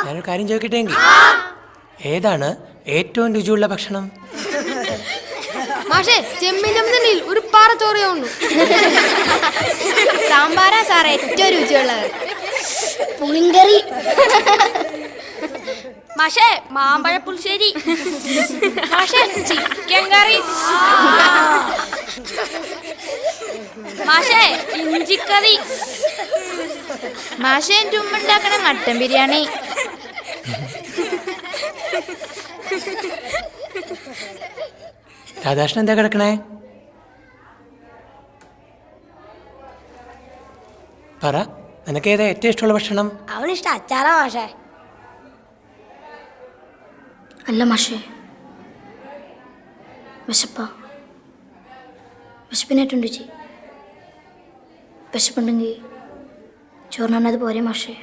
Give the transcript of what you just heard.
ഞാനൊരു കാര്യം ചോദിക്കട്ടെ എങ്കിൽ ഏതാണ് ഏറ്റവും രുചിയുള്ള ഭക്ഷണം? മാഷേ, ചെമ്മീൻ ഒരു പാറ ചോറിയുള്ളൂ. സാമ്പാറാ സാറേ ഏറ്റവും രുചിയുള്ളത്. പുളിങ്കറി. മാഷേ, മാമ്പഴ പുളിശ്ശേരി. മാഷേ, ചിക്കൻ കറി. മാഷേ, ഇഞ്ചിക്കറി. മാഷേ, എൻ്റെ ഉമ്മ ഉണ്ടാക്കണ മട്ടൻ ബിരിയാണി. രാധാകൃഷ്ണൻ എന്താ കിടക്കണേ? പറ, നിനക്ക് ഏതാ ഏറ്റവും ഇഷ്ടമുള്ള ഭക്ഷണം? അവനിഷ്ടം അച്ചാറാ മാഷേ. അല്ല മാഷേ, വിശപ്പിനേറ്റുണ്ട് ചേച്ചി. വിശപ്പുണ്ടെങ്കിൽ ചോറിനത് പോരെ മാഷേ.